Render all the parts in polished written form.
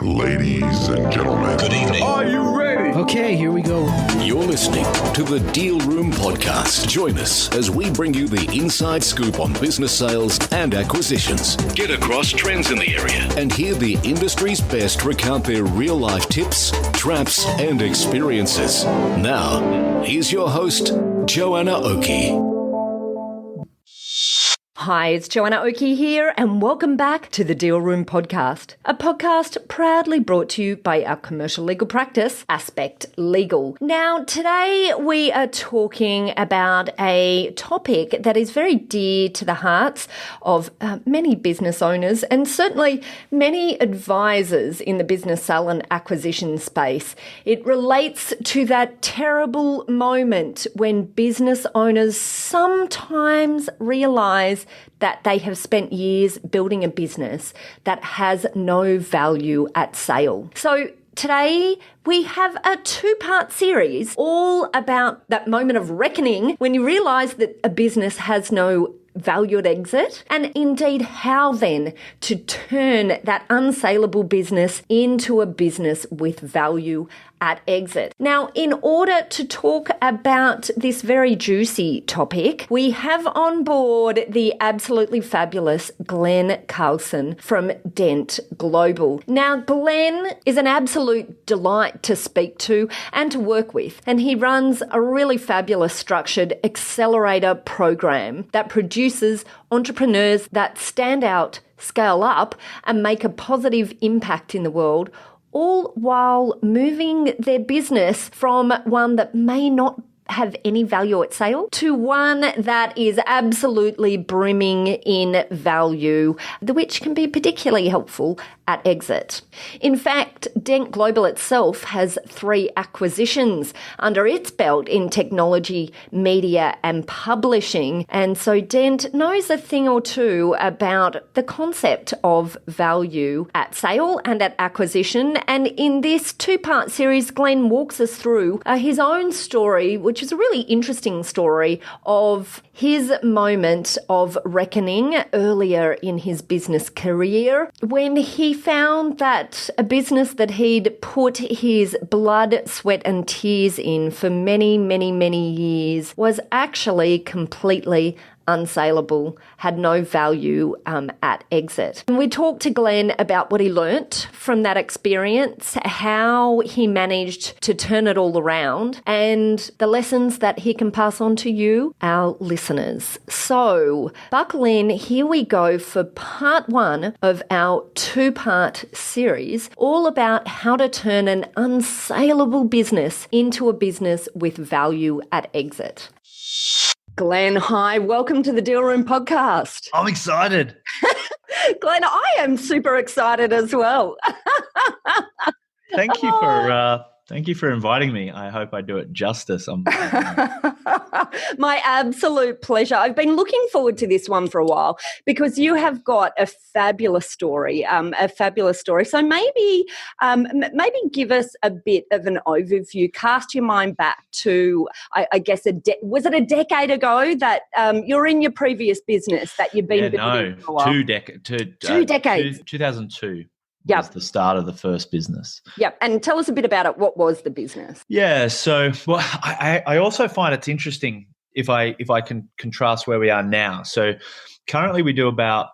Ladies and gentlemen, Good evening. Are you ready? Okay, here we go. You're listening to the Deal Room Podcast. Join us as we bring you the inside scoop on business sales and acquisitions. Get across trends in the area and hear the industry's best recount their real-life tips, traps, and experiences. Now, here's your host, Joanna Oakey. Hi, it's Joanna Oakey here, and welcome back to the Deal Room Podcast, a podcast proudly brought to you by our commercial legal practice, Aspect Legal. Now, today we are talking about a topic that is very dear to the hearts of many business owners and certainly many advisors in the business sale and acquisition space. It relates to that terrible moment when business owners sometimes realize that they have spent years building a business that has no value at sale. So today we have a two-part series all about that moment of reckoning when you realize that a business has no value at exit, and indeed how then to turn that unsaleable business into a business with value at exit. Now, in order to talk about this very juicy topic, we have on board the absolutely fabulous Glen Carlson from Dent Global. Now, Glen is an absolute delight to speak to and to work with, and he runs a really fabulous structured accelerator program that produces entrepreneurs that stand out, scale up, and make a positive impact in the world, all while moving their business from one that may not have any value at sale to one that is absolutely brimming in value, which can be particularly helpful at exit. In fact, Dent Global itself has 3 acquisitions under its belt in technology, media, and publishing. And so Dent knows a thing or two about the concept of value at sale and at acquisition. And in this 2-part series, Glen walks us through his own story, which is a really interesting story of his moment of reckoning earlier in his business career when he found that a business that he'd put his blood, sweat and tears in for many, many, many years was actually completely unsaleable, had no value at exit. And we talked to Glen about what he learnt from that experience, how he managed to turn it all around, and the lessons that he can pass on to you, our listeners. So, buckle in, here we go for part 1 of our 2-part series, all about how to turn an unsaleable business into a business with value at exit. Glen, hi. Welcome to the Deal Room Podcast. I'm excited. Glen, I am super excited as well. Thank you for inviting me. I hope I do it justice. My absolute pleasure. I've been looking forward to this one for a while because you have got a fabulous story, So maybe give us a bit of an overview. Cast your mind back to, I guess, was it a decade ago that you're in your previous business that you've been building for a while? 2 decades. 2002. Yep. Was the start of the first business. Yep. And tell us a bit about it. What was the business? Yeah. So, well, I also find it's interesting if I can contrast where we are now. So, currently we do about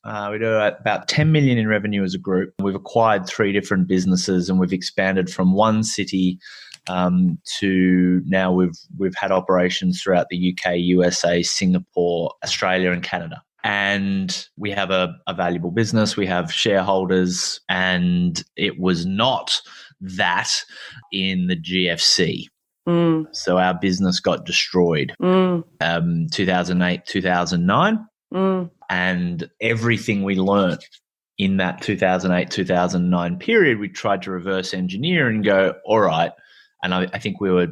10 million in revenue as a group. We've acquired 3 different businesses, and we've expanded from one city to now we've had operations throughout the UK, USA, Singapore, Australia, and Canada. And we have a valuable business. We have shareholders, and it was not that in the GFC. So our business got destroyed 2008, 2009. And everything we learnt in that 2008, 2009 period, we tried to reverse engineer and go, all right. And I think we were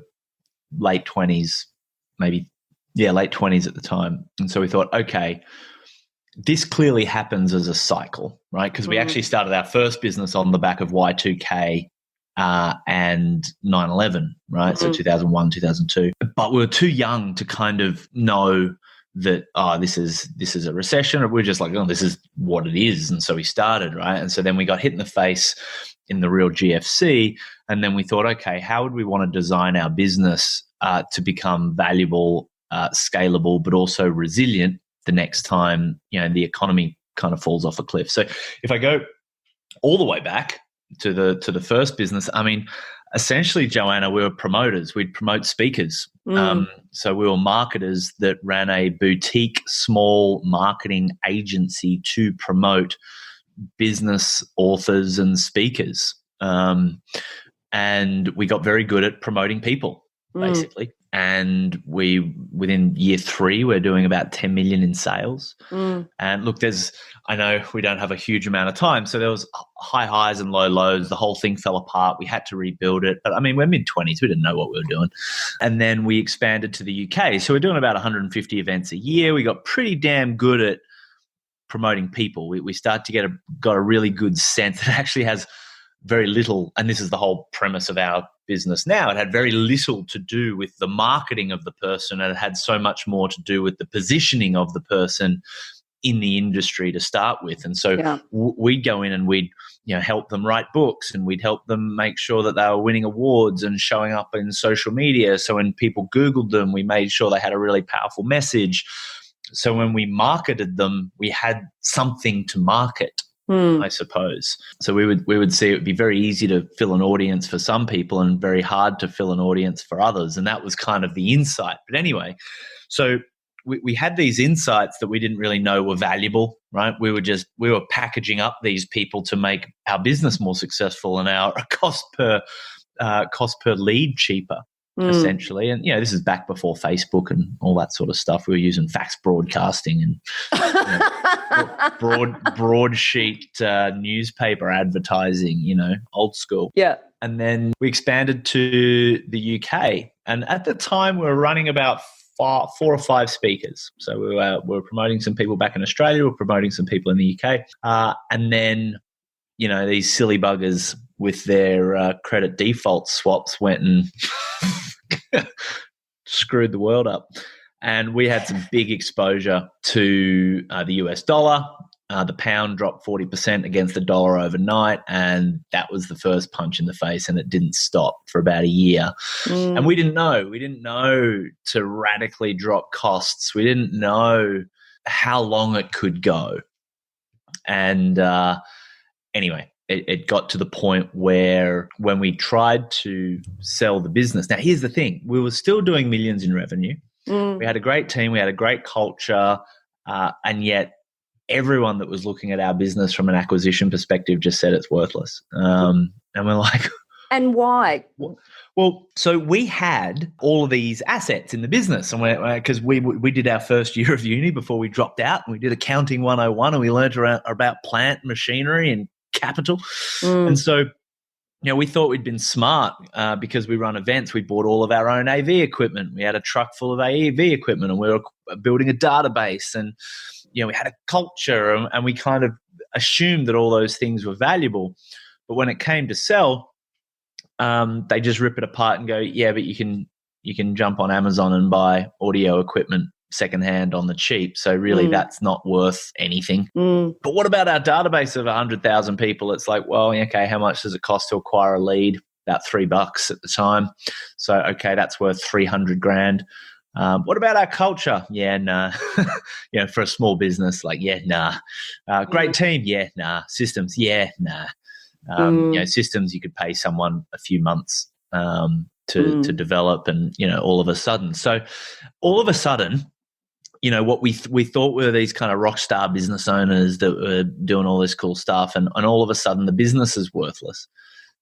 late 20s, late 20s at the time. And so we thought, okay, this clearly happens as a cycle, right? Because we actually started our first business on the back of Y2K and 9/11, right? So 2001, 2002. But we were too young to kind of know that, this is a recession. Or we're just like, this is what it is. And so we started, right? And so then we got hit in the face in the real GFC. And then we thought, okay, how would we want to design our business to become valuable, scalable, but also resilient the next time, the economy kind of falls off a cliff. So if I go all the way back to the first business, I mean, essentially, Joanna, we were promoters. We'd promote speakers. So we were marketers that ran a boutique, small marketing agency to promote business authors and speakers. And we got very good at promoting people, basically. And within year 3, we're doing about 10 million in sales. And look, I know we don't have a huge amount of time. So there was high highs and low lows. The whole thing fell apart. We had to rebuild it. But I mean, we're mid-20s. We didn't know what we were doing. And then we expanded to the UK. So we're doing about 150 events a year. We got pretty damn good at promoting people. We start to got a really good sense. It actually has very little, and this is the whole premise of our business now, it had very little to do with the marketing of the person, and it had so much more to do with the positioning of the person in the industry to start with. And so we'd go in and we'd help them write books, and we'd help them make sure that they were winning awards and showing up in social media. So when people Googled them, we made sure they had a really powerful message. So when we marketed them, we had something to market, I suppose. So we would see it would be very easy to fill an audience for some people and very hard to fill an audience for others. And that was kind of the insight. But anyway, so we had these insights that we didn't really know were valuable, right? We were packaging up these people to make our business more successful and our cost per lead cheaper. Essentially. And, this is back before Facebook and all that sort of stuff. We were using fax broadcasting and broadsheet newspaper advertising, old school. Yeah. And then we expanded to the UK. And at the time, we were running about 4 or 5 speakers. So we were promoting some people back in Australia. We were promoting some people in the UK. And then, these silly buggers with their credit default swaps went and screwed the world up. And we had some big exposure to the US dollar. The pound dropped 40% against the dollar overnight, and that was the first punch in the face, and it didn't stop for about a year. And we didn't know to radically drop costs. We didn't know how long it could go. And anyway, it got to the point where when we tried to sell the business, now here's the thing, we were still doing millions in revenue. We had a great team, we had a great culture, and yet everyone that was looking at our business from an acquisition perspective just said it's worthless. And we're like... And why? Well, so we had all of these assets in the business, and because we did our first year of uni before we dropped out, and we did accounting 101, and we learned about plant machinery and capital. And so, we thought we'd been smart because we run events. We bought all of our own AV equipment. We had a truck full of AV equipment, and we were building a database, and we had a culture, and we kind of assumed that all those things were valuable. But when it came to sell, they just rip it apart and go, yeah, but you can jump on Amazon and buy audio equipment secondhand on the cheap. So really that's not worth anything. But what about our database of 100,000 people? It's like, well, okay, how much does it cost to acquire a lead? About $3 at the time. So, okay, that's worth 300 grand. What about our culture? Yeah, nah. For a small business, like, yeah, nah. Great team? Yeah, nah. Systems? Yeah, nah. Systems you could pay someone a few months to develop, and all of a sudden, what we thought were these kind of rock star business owners that were doing all this cool stuff, and all of a sudden the business is worthless.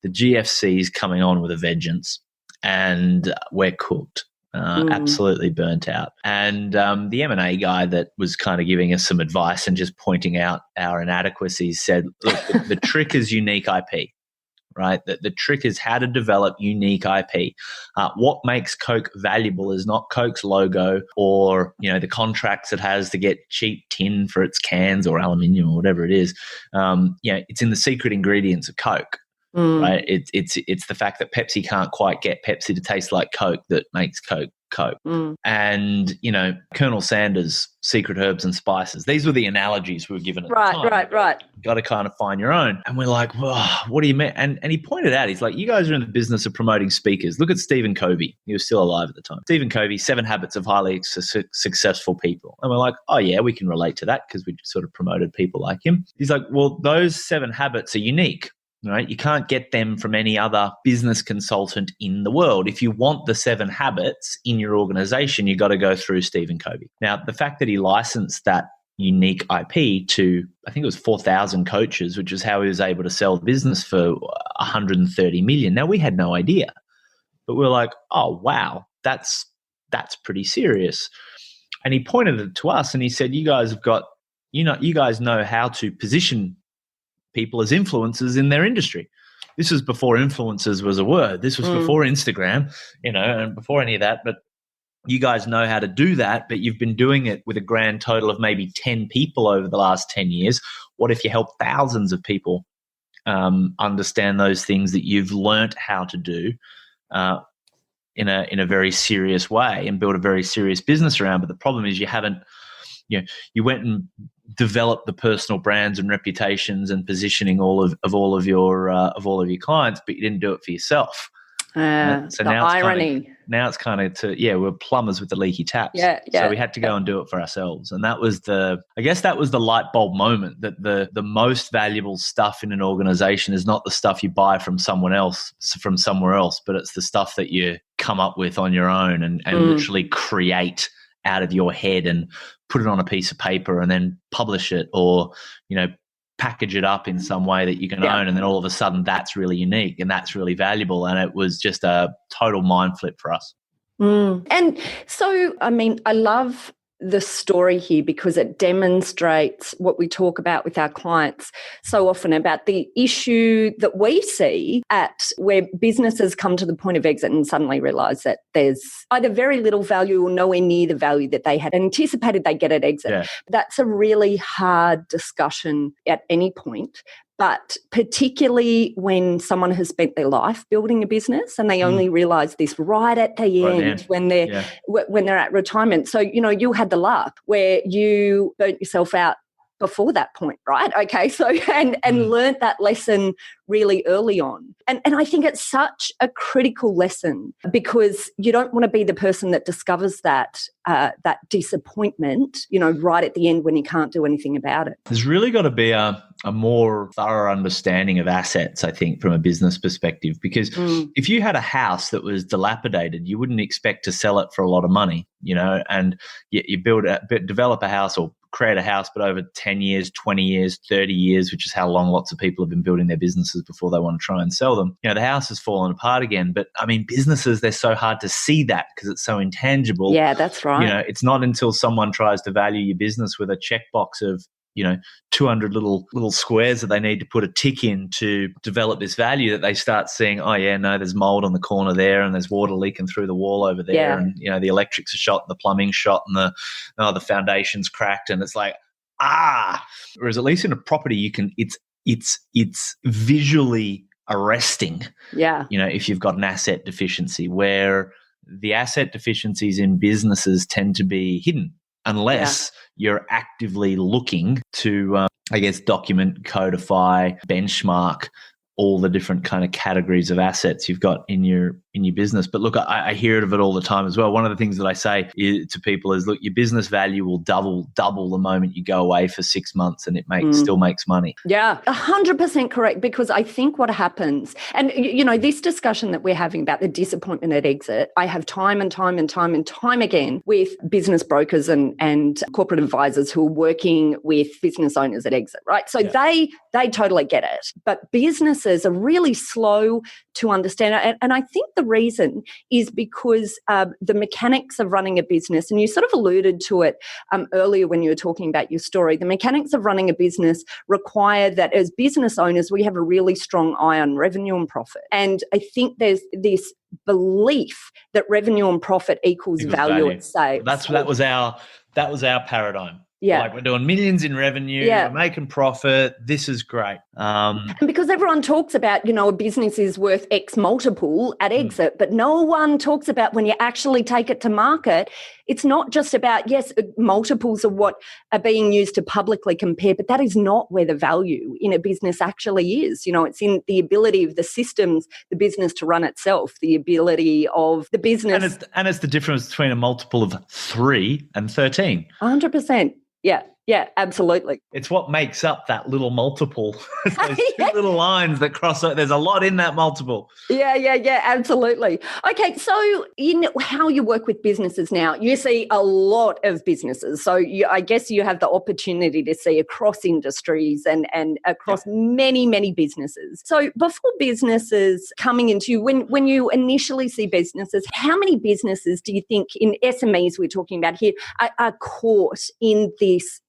The GFC is coming on with a vengeance, and we're cooked. Absolutely burnt out. And the M&A guy that was kind of giving us some advice and just pointing out our inadequacies said, look, the trick is unique IP, right? The trick is how to develop unique IP. What makes Coke valuable is not Coke's logo or, the contracts it has to get cheap tin for its cans or aluminium or whatever it is. It's in the secret ingredients of Coke. Right? It's the fact that Pepsi can't quite get Pepsi to taste like Coke that makes Coke Coke. And, Colonel Sanders' secret herbs and spices. These were the analogies we were given at the time. Right. Got to kind of find your own. And we're like, well, what do you mean? And he pointed out, he's like, you guys are in the business of promoting speakers. Look at Stephen Covey. He was still alive at the time. Stephen Covey, 7 Habits of Highly Successful People. And we're like, oh yeah, we can relate to that because we sort of promoted people like him. He's like, well, those 7 habits are unique. Right? You can't get them from any other business consultant in the world. If you want the 7 habits in your organization, you got to go through Stephen Covey. Now, the fact that he licensed that unique IP to, I think it was 4,000 coaches, which is how he was able to sell the business for 130 million. Now, we had no idea, but we were like, oh, wow, that's pretty serious. And he pointed it to us and he said, you guys have got, you guys know how to position people as influencers in their industry. This was before influencers was a word. This was before Instagram, and before any of that. But you guys know how to do that, but you've been doing it with a grand total of maybe 10 people over the last 10 years. What if you help thousands of people understand those things that you've learnt how to do in a very serious way and build a very serious business around? But the problem is you haven't, you went and developed the personal brands and reputations and positioning all of your clients, but you didn't do it for yourself. So the now irony. It's kind of we're plumbers with the leaky taps. Yeah. So we had to go and do it for ourselves. And that was the light bulb moment that the most valuable stuff in an organization is not the stuff you buy from somewhere else, but it's the stuff that you come up with on your own and literally create out of your head and put it on a piece of paper and then publish it or, package it up in some way that you can own. And then all of a sudden that's really unique and that's really valuable. And it was just a total mind flip for us. And so, I love the story here because it demonstrates what we talk about with our clients so often about the issue that we see at where businesses come to the point of exit and suddenly realise that there's either very little value or nowhere near the value that they had anticipated they get at exit. Yeah. That's a really hard discussion at any point. But particularly when someone has spent their life building a business and they only realise this right at the end when they're at retirement. So, you had the luck where you burnt yourself out before that point, right? Okay, so and learnt that lesson really early on. And I think it's such a critical lesson because you don't want to be the person that discovers that disappointment, right at the end when you can't do anything about it. There's really got to be a more thorough understanding of assets, I think, from a business perspective, because if you had a house that was dilapidated, you wouldn't expect to sell it for a lot of money, and you develop a house or create a house, but over 10 years, 20 years, 30 years, which is how long lots of people have been building their businesses before they want to try and sell them. The house has fallen apart again. But businesses, they're so hard to see that because it's so intangible. Yeah, that's right. It's not until someone tries to value your business with a checkbox of 200 little squares that they need to put a tick in to develop this value that they start seeing, oh yeah, no, there's mold on the corner there and there's water leaking through the wall over there and the electrics are shot, the plumbing's shot and the foundation's cracked and it's like, whereas at least in a property it's visually arresting. Yeah. If you've got an asset deficiency, where the asset deficiencies in businesses tend to be hidden unless you're actively looking to, document, codify, benchmark all the different kind of categories of assets you've got in your business. But look, I hear of it all the time as well. One of the things that I say to people is, look, your business value will double the moment you go away for 6 months and it still makes money. Yeah, 100% correct, because I think what happens, and this discussion that we're having about the disappointment at exit, I have time and time again with business brokers and corporate advisors who are working with business owners at exit, right? So they totally get it. But businesses are really slow to understand it. And I think the reason is because the mechanics of running a business, and you sort of alluded to it earlier when you were talking about your story, the mechanics of running a business require that as business owners, we have a really strong eye on revenue and profit. And I think there's this belief that revenue and profit equals value at sale. That was our paradigm. Yeah. Like we're doing millions in revenue, we're making profit. This is great. And because everyone talks about, a business is worth X multiple at exit, but no one talks about when you actually take it to market, it's not just about, yes, multiples are what are being used to publicly compare, but that is not where the value in a business actually is. It's in the ability of the systems, the business to run itself, the ability of the business. And it's the difference between a multiple of 3 and 13. 100%. Yeah, absolutely. It's what makes up that little multiple. Those two little lines that cross over. There's a lot in that multiple. Yeah, absolutely. Okay, so in how you work with businesses now, you see a lot of businesses. So I guess you have the opportunity to see across industries and across many, many businesses. So before businesses coming into you, when you initially see businesses, how many businesses do you think in SMEs we're talking about here are caught in this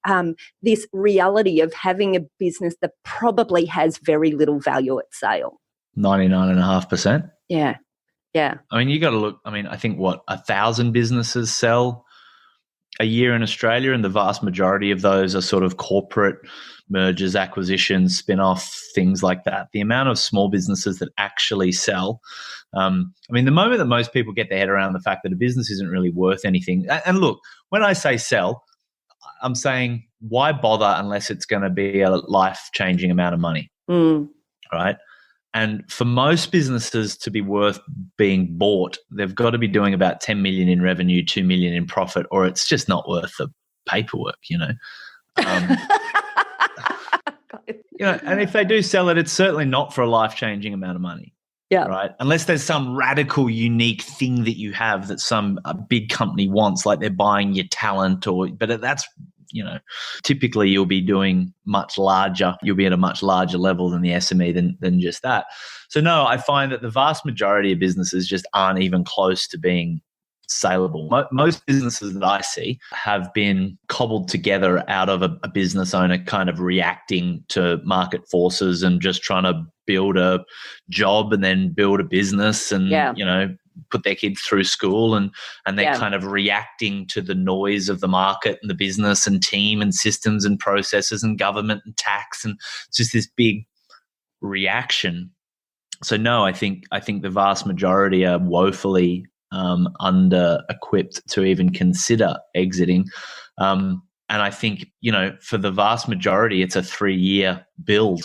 reality of having a business that probably has very little value at sale? 99.5%. Yeah. I mean, you got to look. I mean, I think 1,000 businesses sell a year in Australia, and the vast majority of those are sort of corporate mergers, acquisitions, spin-off, things like that. The amount of small businesses that actually sell. I mean, the moment that most people get their head around the fact that a business isn't really worth anything. And look, when I say sell, I'm saying why bother unless it's going to be a life-changing amount of money, right? And for most businesses to be worth being bought, they've got to be doing about 10 million in revenue, 2 million in profit, or it's just not worth the paperwork, And if they do sell it, it's certainly not for a life-changing amount of money. Yeah. Right. Unless there's some radical, unique thing that you have that a big company wants, like they're buying your talent, but that's, typically you'll be doing much larger. You'll be at a much larger level than the SME than just that. So no, I find that the vast majority of businesses just aren't even close to being saleable. Most businesses that I see have been cobbled together out of a business owner kind of reacting to market forces and just trying to build a job and then build a business and, put their kids through school and they're kind of reacting to the noise of the market and the business and team and systems and processes and government and tax. And it's just this big reaction. So no, I think the vast majority are woefully under-equipped to even consider exiting. And I think, for the vast majority, it's a 3-year build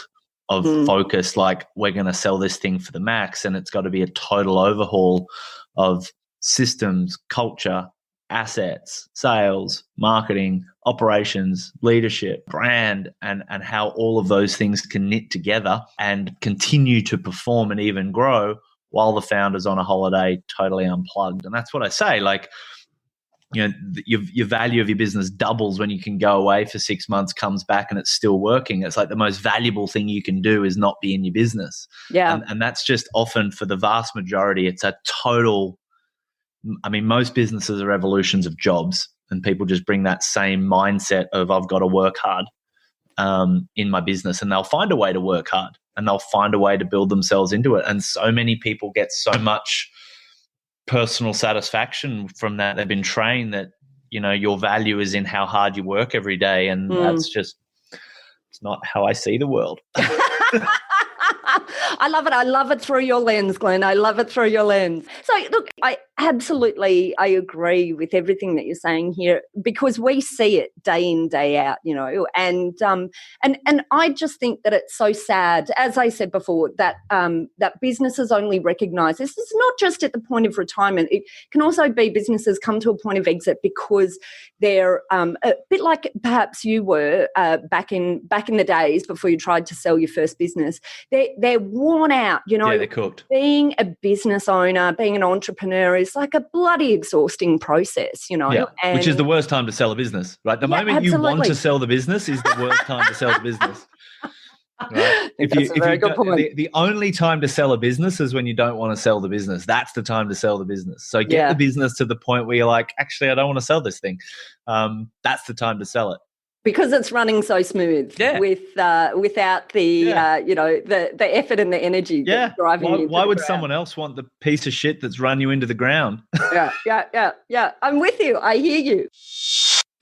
of focus, like we're going to sell this thing for the max, and it's got to be a total overhaul of systems, culture, assets, sales, marketing, operations, leadership, brand, and how all of those things can knit together and continue to perform and even grow while the founder's on a holiday, totally unplugged. And that's what I say, like, your value of your business doubles when you can go away for 6 months, comes back, and it's still working. It's like the most valuable thing you can do is not be in your business. Yeah. And that's just often, for the vast majority, it's a total, I mean, most businesses are evolutions of jobs, and people just bring that same mindset of I've got to work hard in my business, and they'll find a way to work hard and they'll find a way to build themselves into it. And so many people get so much personal satisfaction from that. They've been trained that, your value is in how hard you work every day. And that's just, it's not how I see the world. I love it. I love it through your lens, Glen. I love it through your lens. So look, I agree with everything that you're saying here, because we see it day in, day out, and I just think that it's so sad, as I said before, that that businesses only recognise this is not just at the point of retirement. It can also be businesses come to a point of exit because they're a bit like perhaps you were back in the days before you tried to sell your first business. They're worn out, Yeah, they're cooked. Being a business owner, being an entrepreneur is like a bloody exhausting process, Yeah, and which is the worst time to sell a business, right? The moment absolutely. you want to sell the business is the worst time to sell the business. Right? That's a very good point. The only time to sell a business is when you don't want to sell the business. That's the time to sell the business. So get the business to the point where you're like, actually, I don't want to sell this thing. That's the time to sell it. Because it's running so smooth without the the effort and the energy that's driving you. Why would someone else want the piece of shit that's run you into the ground? Yeah. I'm with you. I hear you.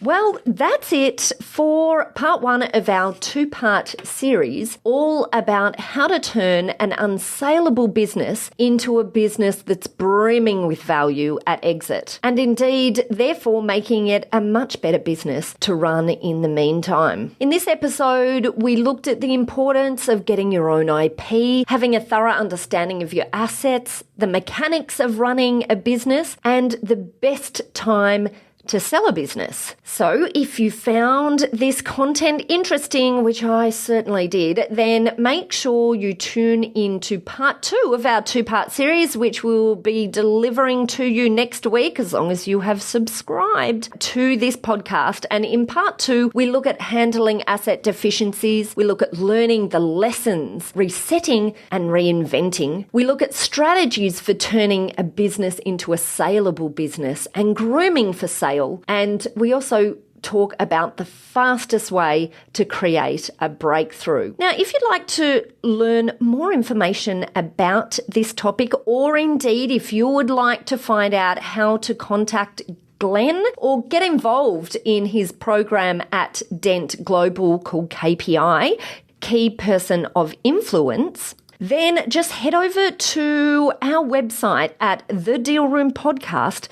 Well, that's it for part one of our two-part series, all about how to turn an unsaleable business into a business that's brimming with value at exit, and indeed, therefore, making it a much better business to run in the meantime. In this episode, we looked at the importance of getting your own IP, having a thorough understanding of your assets, the mechanics of running a business, and the best time to sell a business. So if you found this content interesting, which I certainly did, then make sure you tune into part two of our two-part series, which we'll be delivering to you next week, as long as you have subscribed to this podcast. And in part two, we look at handling asset deficiencies. We look at learning the lessons, resetting and reinventing. We look at strategies for turning a business into a saleable business and grooming for sale. And we also talk about the fastest way to create a breakthrough. Now, if you'd like to learn more information about this topic, or indeed if you would like to find out how to contact Glen or get involved in his program at Dent Global called KPI, Key Person of Influence, then just head over to our website at thedealroompodcast.com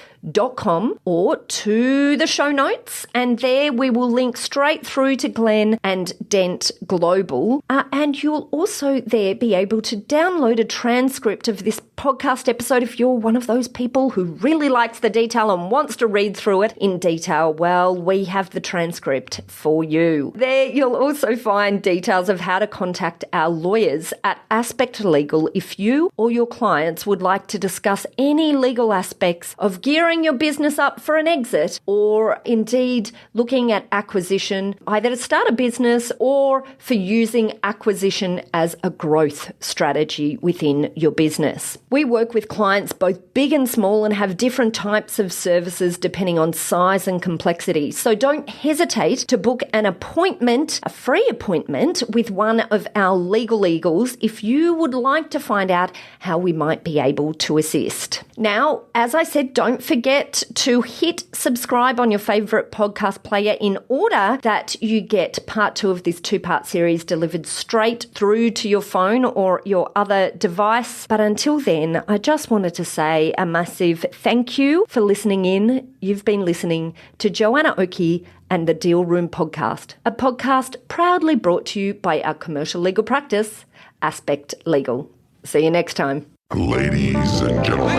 or to the show notes, and there we will link straight through to Glen and Dent Global, and you'll also there be able to download a transcript of this podcast episode if you're one of those people who really likes the detail and wants to read through it in detail. Well, we have the transcript for you. There you'll also find details of how to contact our lawyers at Aspect Legal if you or your clients would like to discuss any legal aspects of gearing your business up for an exit, or indeed looking at acquisition, either to start a business or for using acquisition as a growth strategy within your business. We work with clients both big and small and have different types of services depending on size and complexity. So don't hesitate to book an appointment, a free appointment with one of our legal eagles if you would like to find out how we might be able to assist. Now, as I said, don't forget to hit subscribe on your favorite podcast player in order that you get part two of this two-part series delivered straight through to your phone or your other device. But until then, I just wanted to say a massive thank you for listening in. You've been listening to Joanna Oakey and the Deal Room Podcast, a podcast proudly brought to you by our commercial legal practice, Aspect Legal. See you next time. Ladies and gentlemen.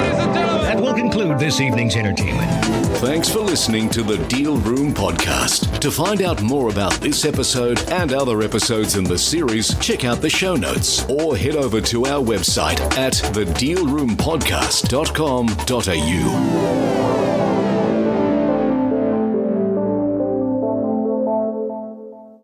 That will conclude this evening's entertainment. Thanks for listening to the Deal Room Podcast. To find out more about this episode and other episodes in the series, check out the show notes or head over to our website at thedealroompodcast.com.au.